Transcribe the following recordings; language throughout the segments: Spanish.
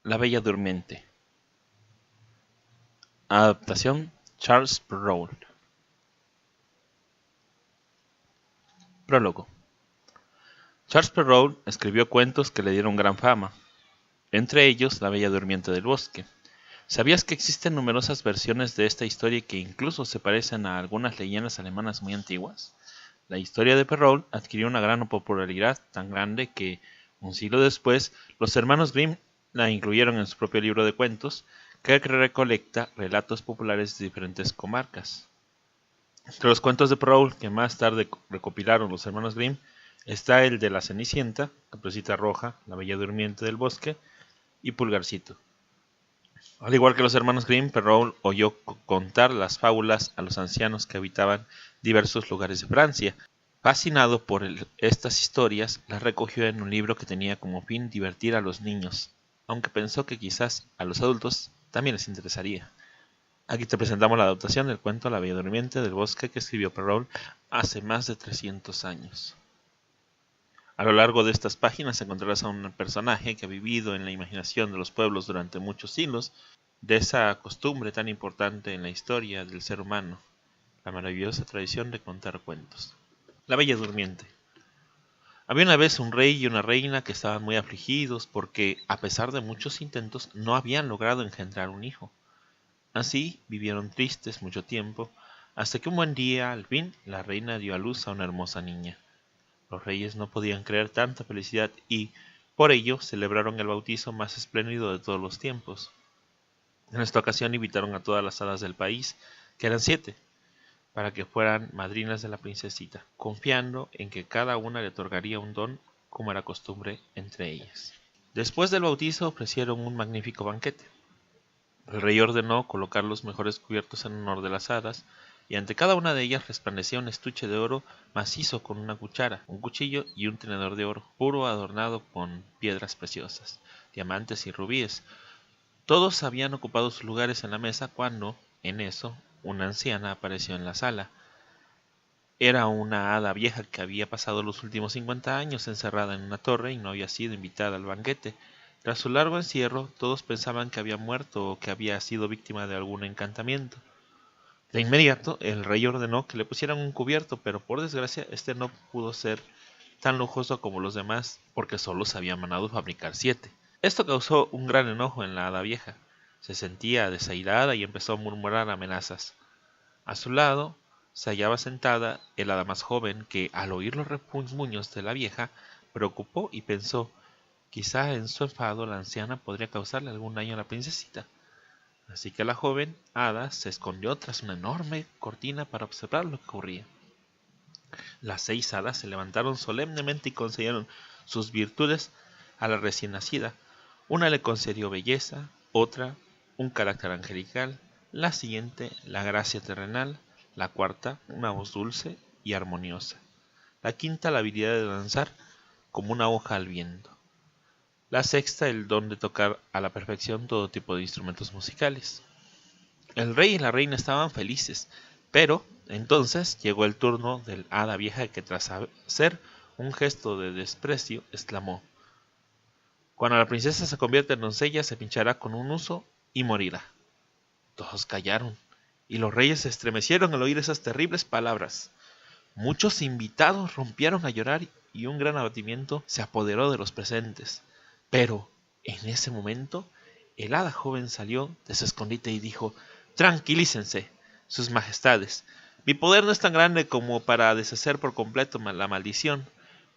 La Bella Durmiente. Adaptación Charles Perrault. Prólogo. Charles Perrault escribió cuentos que le dieron gran fama, entre ellos La Bella Durmiente del Bosque. ¿Sabías que existen numerosas versiones de esta historia que incluso se parecen a algunas leyendas alemanas muy antiguas? La historia de Perrault adquirió una gran popularidad tan grande que, un siglo después, los hermanos Grimm la incluyeron en su propio libro de cuentos, que recolecta relatos populares de diferentes comarcas. Entre los cuentos de Perrault que más tarde recopilaron los hermanos Grimm está el de la Cenicienta, Caperucita Roja, la Bella Durmiente del Bosque y Pulgarcito. Al igual que los hermanos Grimm, Perrault oyó contar las fábulas a los ancianos que habitaban diversos lugares de Francia. Fascinado por estas historias, las recogió en un libro que tenía como fin divertir a los niños, aunque pensó que quizás a los adultos también les interesaría. Aquí te presentamos la adaptación del cuento La Bella Durmiente del Bosque que escribió Perrault hace más de 300 años. A lo largo de estas páginas encontrarás a un personaje que ha vivido en la imaginación de los pueblos durante muchos siglos, de esa costumbre tan importante en la historia del ser humano, la maravillosa tradición de contar cuentos. La Bella Durmiente. Había una vez un rey y una reina que estaban muy afligidos porque, a pesar de muchos intentos, no habían logrado engendrar un hijo. Así vivieron tristes mucho tiempo, hasta que un buen día, al fin, la reina dio a luz a una hermosa niña. Los reyes no podían creer tanta felicidad y, por ello, celebraron el bautizo más espléndido de todos los tiempos. En esta ocasión invitaron a todas las hadas del país, que eran 7, para que fueran madrinas de la princesita, confiando en que cada una le otorgaría un don, como era costumbre entre ellas. Después del bautizo ofrecieron un magnífico banquete. El rey ordenó colocar los mejores cubiertos en honor de las hadas, y ante cada una de ellas resplandecía un estuche de oro macizo con una cuchara, un cuchillo y un tenedor de oro puro adornado con piedras preciosas, diamantes y rubíes. Todos habían ocupado sus lugares en la mesa cuando, en eso, una anciana apareció en la sala. Era una hada vieja que había pasado los últimos 50 años encerrada en una torre y no había sido invitada al banquete. Tras su largo encierro, todos pensaban que había muerto o que había sido víctima de algún encantamiento. De inmediato, el rey ordenó que le pusieran un cubierto, pero por desgracia este no pudo ser tan lujoso como los demás, porque solo se había mandado fabricar 7. Esto causó un gran enojo en la hada vieja. Se sentía desairada y empezó a murmurar amenazas. A su lado se hallaba sentada el hada más joven, que, al oír los refunfuños de la vieja, preocupó y pensó: quizá en su enfado la anciana podría causarle algún daño a la princesita. Así que la joven hada se escondió tras una enorme cortina para observar lo que ocurría. Las 6 hadas se levantaron solemnemente y concedieron sus virtudes a la recién nacida. Una le concedió belleza, otra un carácter angelical, la siguiente la gracia terrenal, la cuarta una voz dulce y armoniosa, la quinta la habilidad de danzar como una hoja al viento, la sexta el don de tocar a la perfección todo tipo de instrumentos musicales. El rey y la reina estaban felices, pero entonces llegó el turno del hada vieja que, tras hacer un gesto de desprecio, exclamó: cuando la princesa se convierta en doncella se pinchará con un huso y morirá. Todos callaron, y los reyes se estremecieron al oír esas terribles palabras. Muchos invitados rompieron a llorar y un gran abatimiento se apoderó de los presentes. Pero, en ese momento, el hada joven salió de su escondite y dijo: tranquilícense, sus majestades. Mi poder no es tan grande como para deshacer por completo la maldición.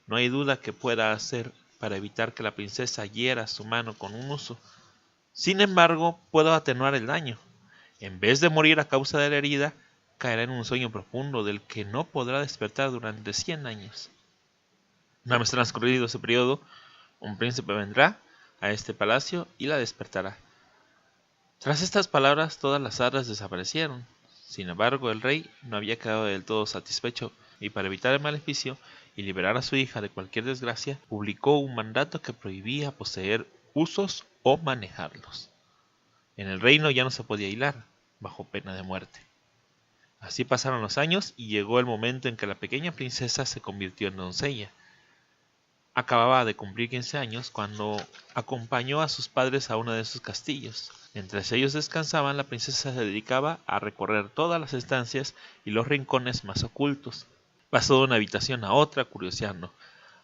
No hay duda que pueda hacer para evitar que la princesa hiera su mano con un huso. Sin embargo, puedo atenuar el daño. En vez de morir a causa de la herida, caerá en un sueño profundo del que no podrá despertar durante 100 años. Una vez transcurrido ese periodo, un príncipe vendrá a este palacio y la despertará. Tras estas palabras, todas las hadas desaparecieron. Sin embargo, el rey no había quedado del todo satisfecho y, para evitar el maleficio y liberar a su hija de cualquier desgracia, publicó un mandato que prohibía poseer usos o manejarlos. En el reino ya no se podía hilar, bajo pena de muerte. Así pasaron los años y llegó el momento en que la pequeña princesa se convirtió en doncella. acababa de cumplir 15 años cuando acompañó a sus padres a uno de sus castillos. Mientras ellos descansaban, la princesa se dedicaba a recorrer todas las estancias y los rincones más ocultos. Pasó de una habitación a otra curioseando,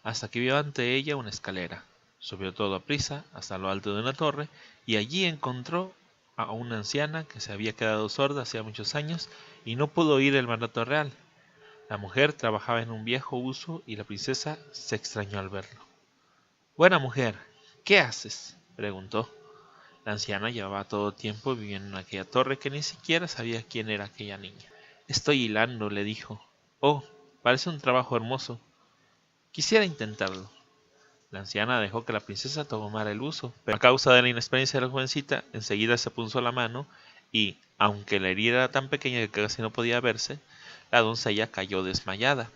hasta que vio ante ella una escalera. Subió todo a prisa hasta lo alto de una torre y allí encontró a una anciana que se había quedado sorda hacía muchos años y no pudo oír el mandato real. La mujer trabajaba en un viejo uso y la princesa se extrañó al verlo. «Buena mujer, ¿qué haces?», preguntó. La anciana llevaba todo tiempo viviendo en aquella torre que ni siquiera sabía quién era aquella niña. «Estoy hilando», le dijo. «Oh, parece un trabajo hermoso. Quisiera intentarlo». La anciana dejó que la princesa tomara el uso, pero a causa de la inexperiencia de la jovencita, enseguida se punzó la mano y, aunque la herida era tan pequeña que casi no podía verse, la doncella cayó desmayada.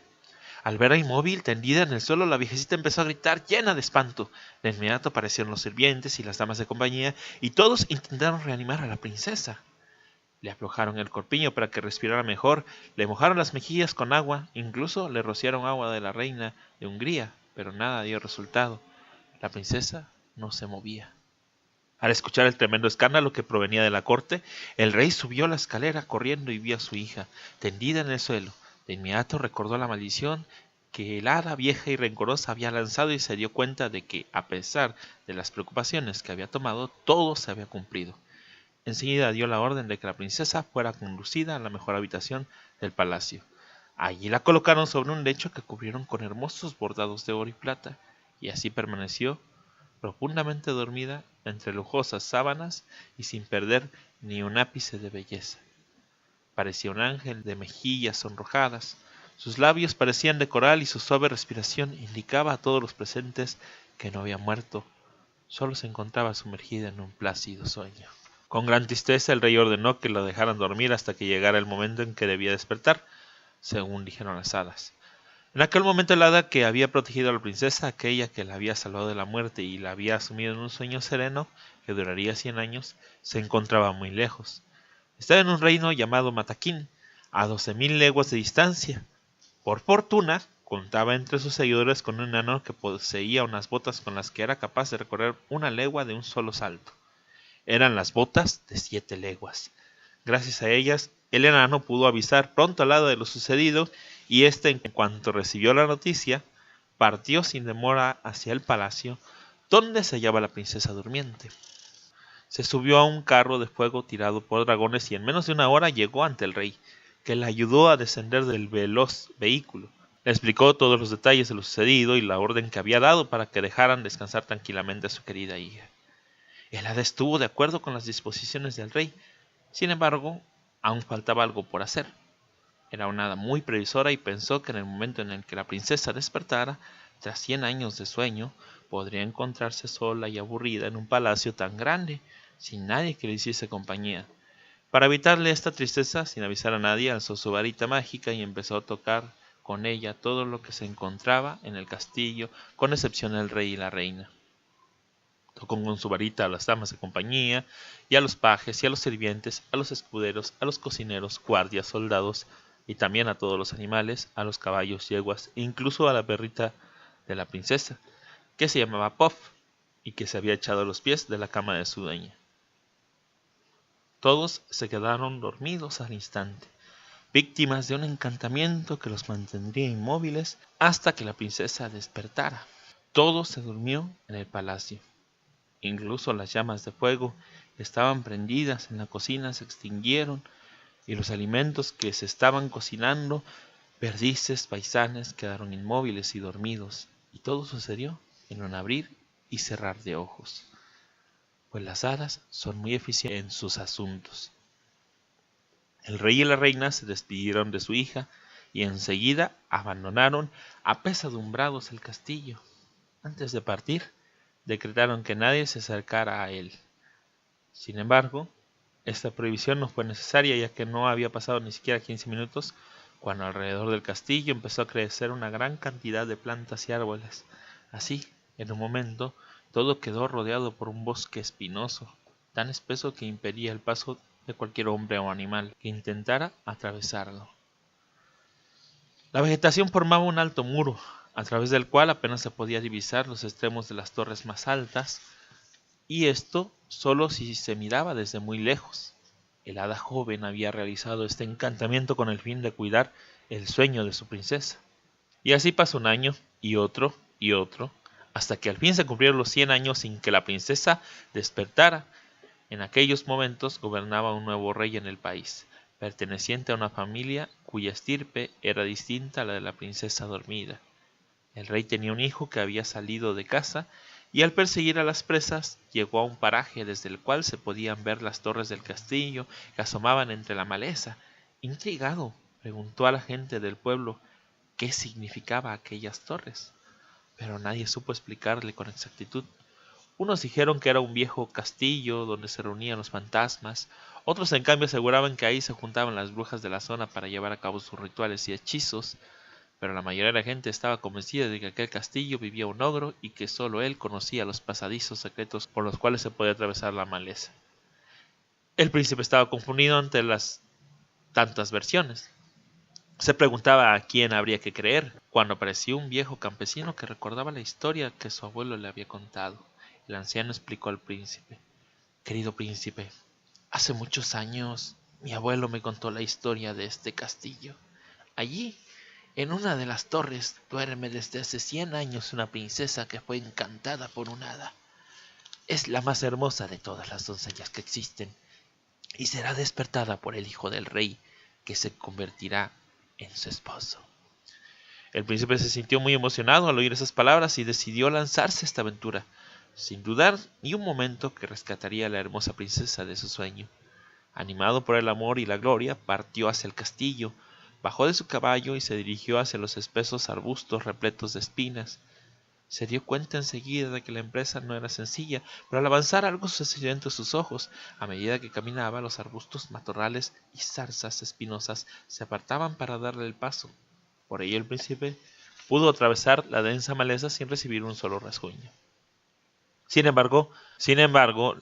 Al verla inmóvil, tendida en el suelo, la viejecita empezó a gritar llena de espanto. De inmediato aparecieron los sirvientes y las damas de compañía, y todos intentaron reanimar a la princesa. Le aflojaron el corpiño para que respirara mejor, le mojaron las mejillas con agua, incluso le rociaron agua de la reina de Hungría, pero nada dio resultado. La princesa no se movía. Al escuchar el tremendo escándalo que provenía de la corte, el rey subió la escalera corriendo y vio a su hija, tendida en el suelo. De inmediato recordó la maldición que el hada vieja y rencorosa había lanzado y se dio cuenta de que, a pesar de las preocupaciones que había tomado, todo se había cumplido. Enseguida dio la orden de que la princesa fuera conducida a la mejor habitación del palacio. Allí la colocaron sobre un lecho que cubrieron con hermosos bordados de oro y plata, y así permaneció profundamente dormida entre lujosas sábanas y sin perder ni un ápice de belleza. Parecía un ángel de mejillas sonrojadas, sus labios parecían de coral y su suave respiración indicaba a todos los presentes que no había muerto, solo se encontraba sumergida en un plácido sueño. Con gran tristeza el rey ordenó que la dejaran dormir hasta que llegara el momento en que debía despertar, según dijeron las hadas. En aquel momento el hada que había protegido a la princesa, aquella que la había salvado de la muerte y la había sumido en un sueño sereno que duraría 100 años, se encontraba muy lejos. Estaba en un reino llamado Mataquín, a 12.000 leguas de distancia. Por fortuna, contaba entre sus seguidores con un enano que poseía unas botas con las que era capaz de recorrer 1 legua de un solo salto. Eran las botas de 7 leguas. Gracias a ellas, el enano pudo avisar pronto al hada de lo sucedido, y éste, en cuanto recibió la noticia, partió sin demora hacia el palacio, donde se hallaba la princesa durmiente. Se subió a un carro de fuego tirado por dragones y en menos de 1 hora llegó ante el rey, que la ayudó a descender del veloz vehículo. Le explicó todos los detalles de lo sucedido y la orden que había dado para que dejaran descansar tranquilamente a su querida hija. El hada estuvo de acuerdo con las disposiciones del rey. Sin embargo, aún faltaba algo por hacer. Era una hada muy previsora y pensó que en el momento en el que la princesa despertara, tras 100 años de sueño, podría encontrarse sola y aburrida en un palacio tan grande, sin nadie que le hiciese compañía. Para evitarle esta tristeza, sin avisar a nadie, alzó su varita mágica y empezó a tocar con ella todo lo que se encontraba en el castillo, con excepción del rey y la reina. Tocó con su varita a las damas de compañía, y a los pajes, y a los sirvientes, a los escuderos, a los cocineros, guardias, soldados, y también a todos los animales, a los caballos, yeguas, e incluso a la perrita de la princesa, que se llamaba Puff, y que se había echado a los pies de la cama de su dueña. Todos se quedaron dormidos al instante, víctimas de un encantamiento que los mantendría inmóviles hasta que la princesa despertara. Todo se durmió en el palacio. Incluso las llamas de fuego estaban prendidas en la cocina se extinguieron y los alimentos que se estaban cocinando, perdices, paisanes, quedaron inmóviles y dormidos, y todo sucedió en un abrir y cerrar de ojos, pues las hadas son muy eficientes en sus asuntos. El rey y la reina se despidieron de su hija y enseguida abandonaron apesadumbrados el castillo. Antes de partir, decretaron que nadie se acercara a él. Sin embargo, esta prohibición no fue necesaria, ya que no había pasado ni siquiera 15 minutos cuando alrededor del castillo empezó a crecer una gran cantidad de plantas y árboles. Así, en un momento, todo quedó rodeado por un bosque espinoso, tan espeso que impedía el paso de cualquier hombre o animal que intentara atravesarlo. La vegetación formaba un alto muro, a través del cual apenas se podía divisar los extremos de las torres más altas, y esto solo si se miraba desde muy lejos. El hada joven había realizado este encantamiento con el fin de cuidar el sueño de su princesa. Y así pasó un año, y otro, hasta que al fin se cumplieron los 100 años sin que la princesa despertara. En aquellos momentos gobernaba un nuevo rey en el país, perteneciente a una familia cuya estirpe era distinta a la de la princesa dormida. El rey tenía un hijo que había salido de casa y al perseguir a las presas llegó a un paraje desde el cual se podían ver las torres del castillo que asomaban entre la maleza. Intrigado, preguntó a la gente del pueblo qué significaba aquellas torres, pero nadie supo explicarle con exactitud. Unos dijeron que era un viejo castillo donde se reunían los fantasmas, otros en cambio aseguraban que ahí se juntaban las brujas de la zona para llevar a cabo sus rituales y hechizos, pero la mayoría de la gente estaba convencida de que en aquel castillo vivía un ogro y que solo él conocía los pasadizos secretos por los cuales se podía atravesar la maleza. El príncipe estaba confundido ante las tantas versiones. Se preguntaba a quién habría que creer, cuando apareció un viejo campesino que recordaba la historia que su abuelo le había contado. El anciano explicó al príncipe: «Querido príncipe, hace muchos años mi abuelo me contó la historia de este castillo. Allí, en una de las torres, duerme desde hace 100 años una princesa que fue encantada por un hada. Es la más hermosa de todas las doncellas que existen, y será despertada por el hijo del rey, que se convertirá en su esposo». El príncipe se sintió muy emocionado al oír esas palabras y decidió lanzarse a esta aventura, sin dudar ni un momento que rescataría a la hermosa princesa de su sueño. Animado por el amor y la gloria, partió hacia el castillo, bajó de su caballo y se dirigió hacia los espesos arbustos repletos de espinas. Se dio cuenta enseguida de que la empresa no era sencilla, pero al avanzar algo sucedió entre sus ojos. A medida que caminaba, los arbustos, matorrales y zarzas espinosas se apartaban para darle el paso. Por ello el príncipe pudo atravesar la densa maleza sin recibir un solo rasguño. Sin embargo,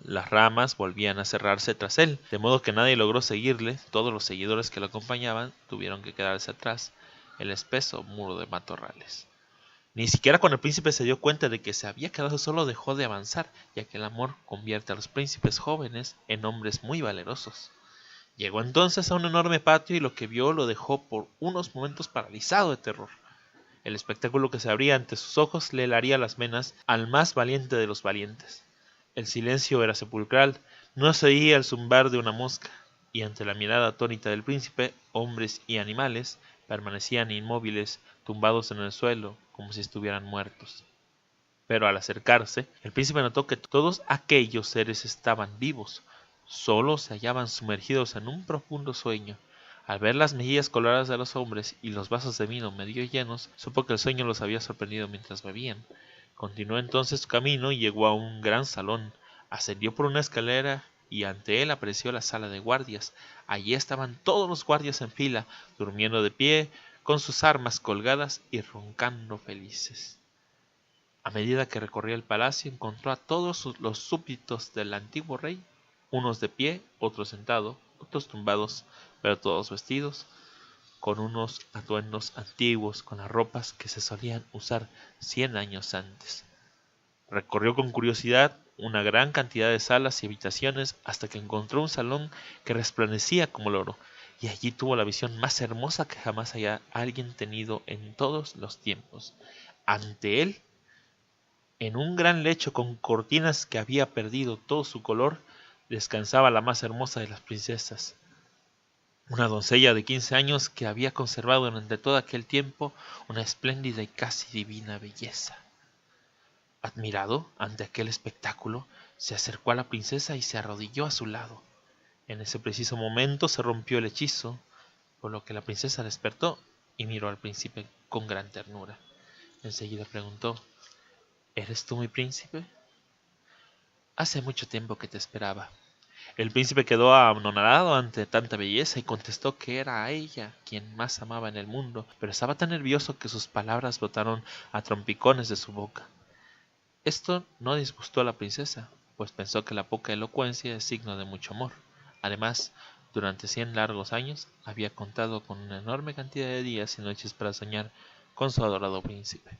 las ramas volvían a cerrarse tras él, de modo que nadie logró seguirle. Todos los seguidores que lo acompañaban tuvieron que quedarse atrás, el espeso muro de matorrales. Ni siquiera cuando el príncipe se dio cuenta de que se había quedado solo dejó de avanzar, ya que el amor convierte a los príncipes jóvenes en hombres muy valerosos. Llegó entonces a un enorme patio y lo que vio lo dejó por unos momentos paralizado de terror. El espectáculo que se abría ante sus ojos le helaría las venas al más valiente de los valientes. El silencio era sepulcral, no se oía el zumbar de una mosca, y ante la mirada atónita del príncipe, hombres y animales permanecían inmóviles, tumbados en el suelo, como si estuvieran muertos. Pero al acercarse, el príncipe notó que todos aquellos seres estaban vivos, solo se hallaban sumergidos en un profundo sueño. Al ver las mejillas coloradas de los hombres y los vasos de vino medio llenos, supo que el sueño los había sorprendido mientras bebían. Continuó entonces su camino y llegó a un gran salón. Ascendió por una escalera y ante él apareció la sala de guardias. Allí estaban todos los guardias en fila, durmiendo de pie, con sus armas colgadas y roncando felices. A medida que recorría el palacio, encontró a todos los súbditos del antiguo rey, unos de pie, otros sentados, otros tumbados, pero todos vestidos con unos atuendos antiguos, con las ropas que se solían usar 100 años antes. Recorrió con curiosidad una gran cantidad de salas y habitaciones hasta que encontró un salón que resplandecía como el oro, y allí tuvo la visión más hermosa que jamás haya alguien tenido en todos los tiempos. Ante él, en un gran lecho con cortinas que había perdido todo su color, descansaba la más hermosa de las princesas, una doncella de 15 años que había conservado durante todo aquel tiempo una espléndida y casi divina belleza. Admirado ante aquel espectáculo, se acercó a la princesa y se arrodilló a su lado. En ese preciso momento se rompió el hechizo, por lo que la princesa despertó y miró al príncipe con gran ternura. Enseguida preguntó: «¿Eres tú mi príncipe? Hace mucho tiempo que te esperaba». El príncipe quedó anonadado ante tanta belleza y contestó que era a ella quien más amaba en el mundo, pero estaba tan nervioso que sus palabras brotaron a trompicones de su boca. Esto no disgustó a la princesa, pues pensó que la poca elocuencia es signo de mucho amor. Además, durante 100 largos años había contado con una enorme cantidad de días y noches para soñar con su adorado príncipe.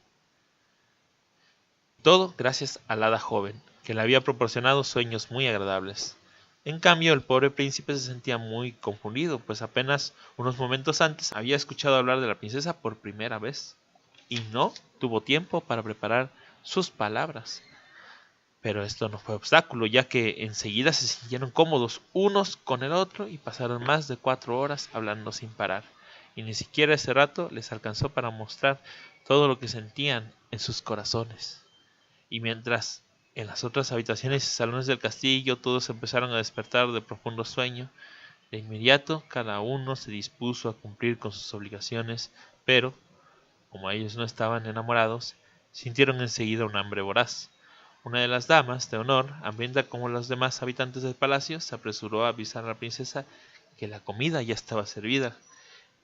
Todo gracias a la hada joven, que le había proporcionado sueños muy agradables. En cambio, el pobre príncipe se sentía muy confundido, pues apenas unos momentos antes había escuchado hablar de la princesa por primera vez, y no tuvo tiempo para preparar sus palabras. Pero esto no fue obstáculo, ya que enseguida se sintieron cómodos unos con el otro y pasaron más de 4 horas hablando sin parar, y ni siquiera ese rato les alcanzó para mostrar todo lo que sentían en sus corazones. Y mientras en las otras habitaciones y salones del castillo todos empezaron a despertar de profundo sueño, de inmediato cada uno se dispuso a cumplir con sus obligaciones, pero, como ellos no estaban enamorados, sintieron enseguida un hambre voraz. Una de las damas de honor, hambrienta como los demás habitantes del palacio, se apresuró a avisar a la princesa que la comida ya estaba servida.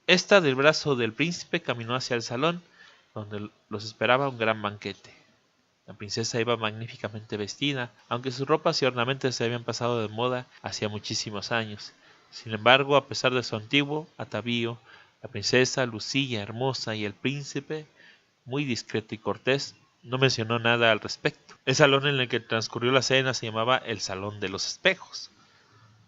Esta, del brazo del príncipe, caminó hacia el salón, donde los esperaba un gran banquete. La princesa iba magníficamente vestida, aunque sus ropas y ornamentos se habían pasado de moda hacía muchísimos años. Sin embargo, a pesar de su antiguo atavío, la princesa lucía hermosa y el príncipe, muy discreto y cortés, no mencionó nada al respecto. El salón en el que transcurrió la cena se llamaba el Salón de los Espejos,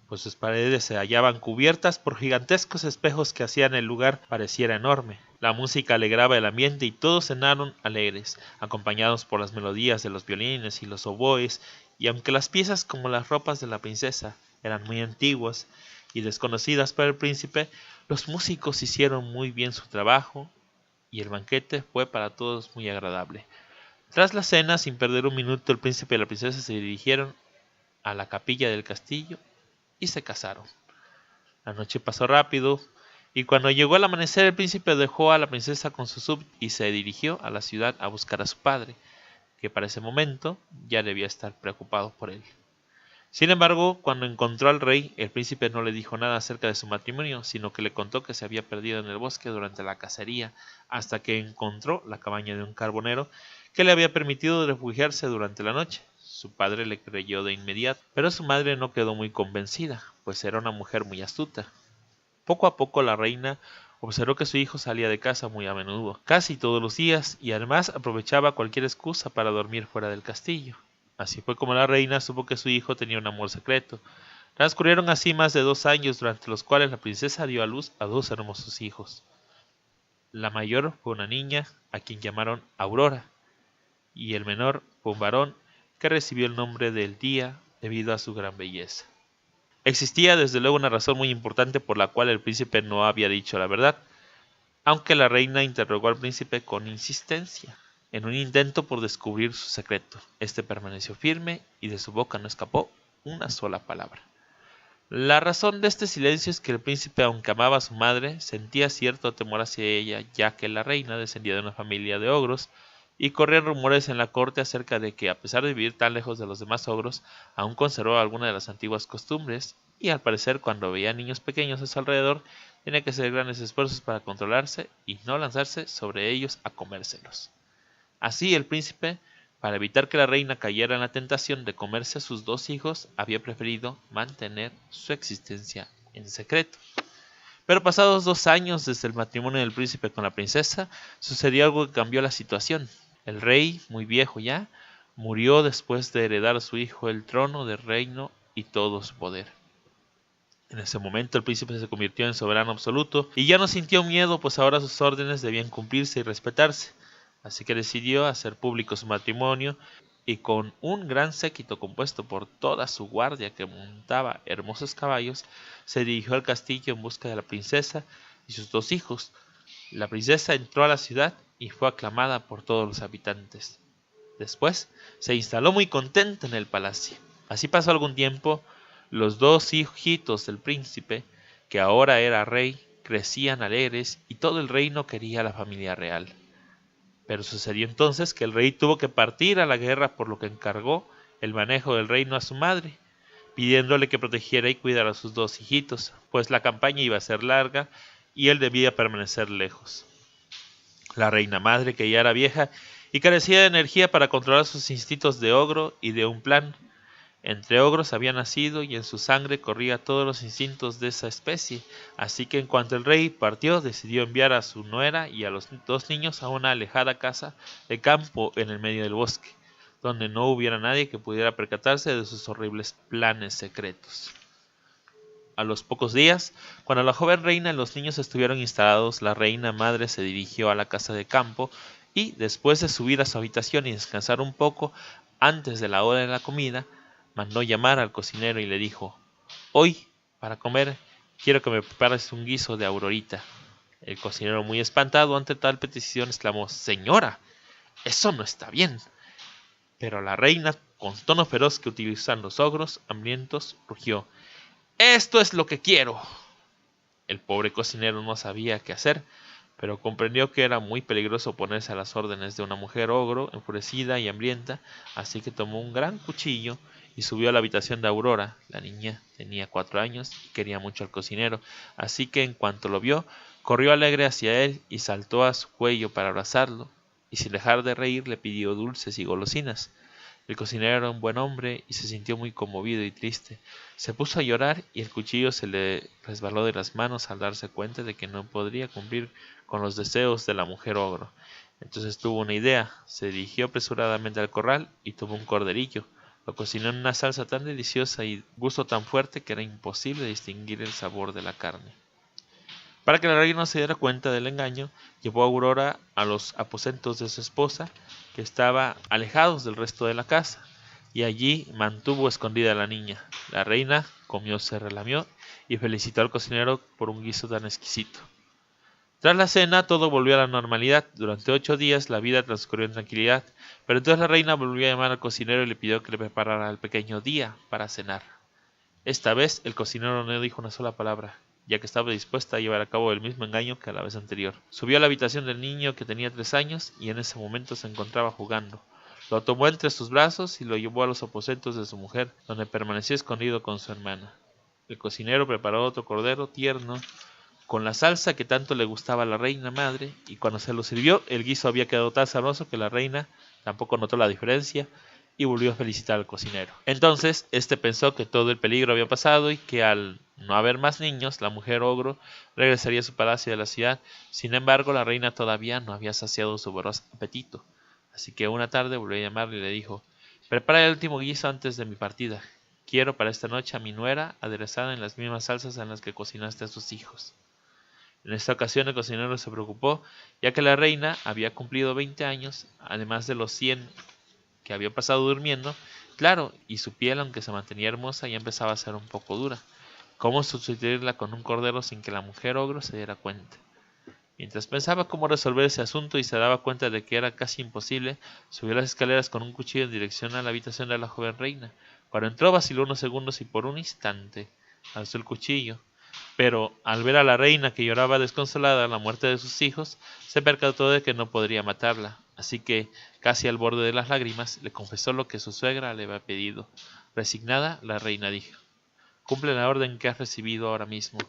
pues sus paredes se hallaban cubiertas por gigantescos espejos que hacían el lugar pareciera enorme. La música alegraba el ambiente y todos cenaron alegres, acompañados por las melodías de los violines y los oboes, y aunque las piezas como las ropas de la princesa eran muy antiguas y desconocidas para el príncipe, los músicos hicieron muy bien su trabajo y el banquete fue para todos muy agradable. Tras la cena, sin perder un minuto, el príncipe y la princesa se dirigieron a la capilla del castillo y se casaron. La noche pasó rápido, y cuando llegó el amanecer el príncipe dejó a la princesa con su súbditos y se dirigió a la ciudad a buscar a su padre, que para ese momento ya debía estar preocupado por él. Sin embargo, cuando encontró al rey, el príncipe no le dijo nada acerca de su matrimonio, sino que le contó que se había perdido en el bosque durante la cacería, hasta que encontró la cabaña de un carbonero que le había permitido refugiarse durante la noche. Su padre le creyó de inmediato, pero su madre no quedó muy convencida, pues era una mujer muy astuta. Poco a poco la reina observó que su hijo salía de casa muy a menudo, casi todos los días, y además aprovechaba cualquier excusa para dormir fuera del castillo. Así fue como la reina supo que su hijo tenía un amor secreto. Transcurrieron así más de 2 años, durante los cuales la princesa dio a luz a 2 hermosos hijos. La mayor fue una niña, a quien llamaron Aurora, y el menor fue un varón, que recibió el nombre del día debido a su gran belleza. Existía desde luego una razón muy importante por la cual el príncipe no había dicho la verdad, aunque la reina interrogó al príncipe con insistencia, en un intento por descubrir su secreto. Este permaneció firme y de su boca no escapó una sola palabra. La razón de este silencio es que el príncipe, aunque amaba a su madre, sentía cierto temor hacia ella, ya que la reina descendía de una familia de ogros, y corrían rumores en la corte acerca de que, a pesar de vivir tan lejos de los demás ogros, aún conservaba alguna de las antiguas costumbres, y al parecer cuando veía niños pequeños a su alrededor, tenía que hacer grandes esfuerzos para controlarse y no lanzarse sobre ellos a comérselos. Así el príncipe, para evitar que la reina cayera en la tentación de comerse a sus 2 hijos, había preferido mantener su existencia en secreto. Pero pasados 2 años desde el matrimonio del príncipe con la princesa, sucedió algo que cambió la situación. El rey, muy viejo ya, murió después de heredar a su hijo el trono del reino y todo su poder. En ese momento el príncipe se convirtió en soberano absoluto y ya no sintió miedo, pues ahora sus órdenes debían cumplirse y respetarse. Así que decidió hacer público su matrimonio y con un gran séquito compuesto por toda su guardia que montaba hermosos caballos, se dirigió al castillo en busca de la princesa y sus 2 hijos. La princesa entró a la ciudad y fue aclamada por todos los habitantes. Después se instaló muy contenta en el palacio. Así pasó algún tiempo. Los 2 hijitos del príncipe, que ahora era rey, crecían alegres y todo el reino quería a la familia real. Pero sucedió entonces que el rey tuvo que partir a la guerra, por lo que encargó el manejo del reino a su madre, pidiéndole que protegiera y cuidara a sus 2 hijitos, pues la campaña iba a ser larga y él debía permanecer lejos. La reina madre, que ya era vieja y carecía de energía para controlar sus instintos de ogro y de un plan, Entre ogros había nacido y en su sangre corría todos los instintos de esa especie, así que en cuanto el rey partió decidió enviar a su nuera y a los 2 niños a una alejada casa de campo en el medio del bosque, donde no hubiera nadie que pudiera percatarse de sus horribles planes secretos. A los pocos días, cuando la joven reina y los niños estuvieron instalados, la reina madre se dirigió a la casa de campo y, después de subir a su habitación y descansar un poco antes de la hora de la comida, mandó llamar al cocinero y le dijo: «Hoy, para comer, quiero que me prepares un guiso de Aurorita». El cocinero, muy espantado ante tal petición, exclamó: «Señora, eso no está bien». Pero la reina, con tono feroz que utilizan los ogros hambrientos, rugió: «¡Esto es lo que quiero!». El pobre cocinero no sabía qué hacer, pero comprendió que era muy peligroso ponerse a las órdenes de una mujer ogro enfurecida y hambrienta, así que tomó un gran cuchillo y subió a la habitación de Aurora. La niña tenía 4 años y quería mucho al cocinero, así que en cuanto lo vio, corrió alegre hacia él y saltó a su cuello para abrazarlo, y sin dejar de reír le pidió dulces y golosinas. El cocinero era un buen hombre y se sintió muy conmovido y triste. Se puso a llorar y el cuchillo se le resbaló de las manos al darse cuenta de que no podría cumplir con los deseos de la mujer ogro. Entonces tuvo una idea, se dirigió apresuradamente al corral y tomó un corderillo. Lo cocinó en una salsa tan deliciosa y gusto tan fuerte que era imposible distinguir el sabor de la carne. Para que la reina no se diera cuenta del engaño, llevó a Aurora a los aposentos de su esposa, que estaba alejados del resto de la casa, y allí mantuvo escondida a la niña. La reina comió, se relamió y felicitó al cocinero por un guiso tan exquisito. Tras la cena todo volvió a la normalidad. Durante 8 días la vida transcurrió en tranquilidad, pero entonces la reina volvió a llamar al cocinero y le pidió que le preparara el pequeño Día para cenar. Esta vez el cocinero no dijo una sola palabra, ya que estaba dispuesta a llevar a cabo el mismo engaño que a la vez anterior. Subió a la habitación del niño, que tenía 3 años, y en ese momento se encontraba jugando. Lo tomó entre sus brazos y lo llevó a los aposentos de su mujer, donde permaneció escondido con su hermana. El cocinero preparó otro cordero tierno, con la salsa que tanto le gustaba a la reina madre, y cuando se lo sirvió, el guiso había quedado tan sabroso que la reina tampoco notó la diferencia, y volvió a felicitar al cocinero. Entonces, este pensó que todo el peligro había pasado y que al no haber más niños, la mujer ogro regresaría a su palacio de la ciudad. Sin embargo, la reina todavía no había saciado su voraz apetito, así que una tarde volvió a llamarle y le dijo: «Prepara el último guiso antes de mi partida. Quiero para esta noche a mi nuera aderezada en las mismas salsas en las que cocinaste a sus hijos». En esta ocasión el cocinero se preocupó, ya que la reina había cumplido 20 años, además de los 100 que había pasado durmiendo, claro, y su piel, aunque se mantenía hermosa, ya empezaba a ser un poco dura. ¿Cómo sustituirla con un cordero sin que la mujer ogro se diera cuenta? Mientras pensaba cómo resolver ese asunto y se daba cuenta de que era casi imposible, subió las escaleras con un cuchillo en dirección a la habitación de la joven reina. Cuando entró vaciló unos segundos y por un instante alzó el cuchillo, pero al ver a la reina que lloraba desconsolada la muerte de sus hijos, se percató de que no podría matarla, así que, casi al borde de las lágrimas, le confesó lo que su suegra le había pedido. Resignada, la reina dijo: «Cumple la orden que has recibido ahora mismo,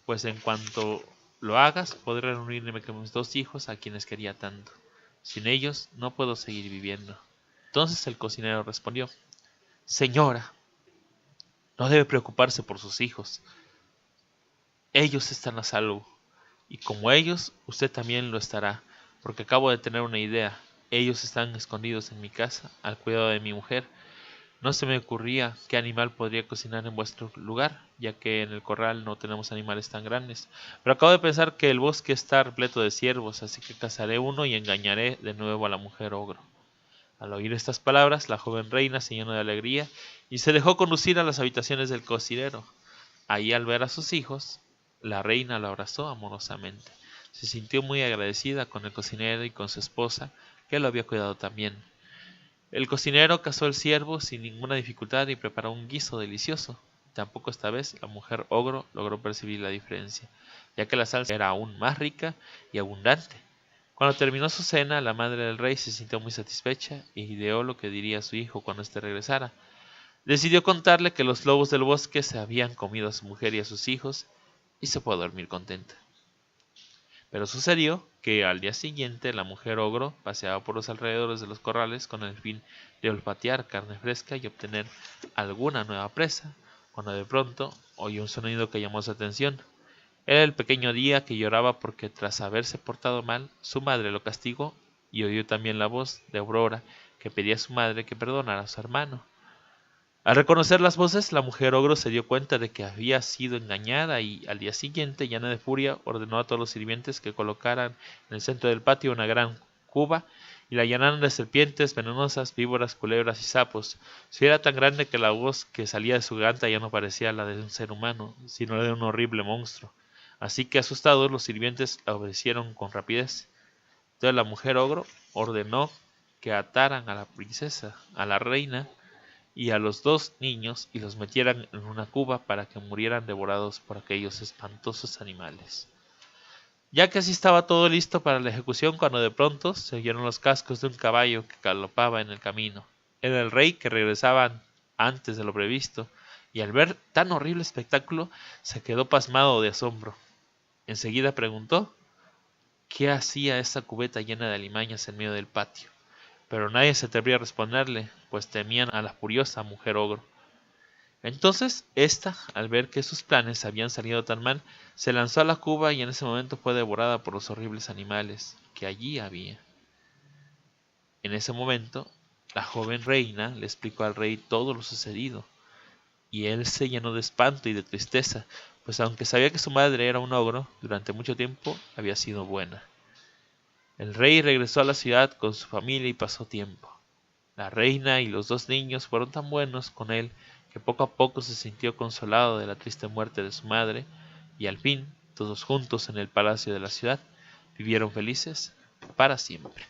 pues en cuanto lo hagas podré reunirme con mis 2 hijos a quienes quería tanto. Sin ellos no puedo seguir viviendo». Entonces el cocinero respondió: «Señora, no debe preocuparse por sus hijos. Ellos están a salvo, y como ellos, usted también lo estará, porque acabo de tener una idea. Ellos están escondidos en mi casa, al cuidado de mi mujer. No se me ocurría qué animal podría cocinar en vuestro lugar, ya que en el corral no tenemos animales tan grandes. Pero acabo de pensar que el bosque está repleto de ciervos, así que cazaré uno y engañaré de nuevo a la mujer ogro». Al oír estas palabras, la joven reina se llenó de alegría y se dejó conducir a las habitaciones del cocinero. Ahí, al ver a sus hijos, la reina lo abrazó amorosamente. Se sintió muy agradecida con el cocinero y con su esposa, que lo había cuidado tan bien. El cocinero cazó el ciervo sin ninguna dificultad y preparó un guiso delicioso. Tampoco esta vez la mujer ogro logró percibir la diferencia, ya que la salsa era aún más rica y abundante. Cuando terminó su cena, la madre del rey se sintió muy satisfecha y ideó lo que diría a su hijo cuando éste regresara. Decidió contarle que los lobos del bosque se habían comido a su mujer y a sus hijos, y se fue a dormir contenta. Pero sucedió que al día siguiente la mujer ogro paseaba por los alrededores de los corrales con el fin de olfatear carne fresca y obtener alguna nueva presa, cuando de pronto oyó un sonido que llamó su atención. Era el pequeño Día, que lloraba porque tras haberse portado mal, su madre lo castigó, y oyó también la voz de Aurora, que pedía a su madre que perdonara a su hermano. Al reconocer las voces, la mujer ogro se dio cuenta de que había sido engañada y, al día siguiente, llena de furia, ordenó a todos los sirvientes que colocaran en el centro del patio una gran cuba y la llenaran de serpientes venenosas, víboras, culebras y sapos. Si era tan grande que la voz que salía de su garganta ya no parecía la de un ser humano, sino la de un horrible monstruo. Así que, asustados, los sirvientes la obedecieron con rapidez. Entonces la mujer ogro ordenó que ataran a la princesa, a la reina y a los dos niños y los metieran en una cuba para que murieran devorados por aquellos espantosos animales. Ya casi estaba todo listo para la ejecución cuando de pronto se oyeron los cascos de un caballo que galopaba en el camino. Era el rey, que regresaba antes de lo previsto, y al ver tan horrible espectáculo se quedó pasmado de asombro. Enseguida preguntó qué hacía esa cubeta llena de alimañas en medio del patio, pero nadie se atrevía a responderle, pues temían a la furiosa mujer ogro. Entonces ésta, al ver que sus planes habían salido tan mal, se lanzó a la cuba y en ese momento fue devorada por los horribles animales que allí había. En ese momento, la joven reina le explicó al rey todo lo sucedido, y él se llenó de espanto y de tristeza, pues aunque sabía que su madre era un ogro, durante mucho tiempo había sido buena. El rey regresó a la ciudad con su familia y pasó tiempo. La reina y los dos niños fueron tan buenos con él que poco a poco se sintió consolado de la triste muerte de su madre, y al fin, todos juntos en el palacio de la ciudad, vivieron felices para siempre.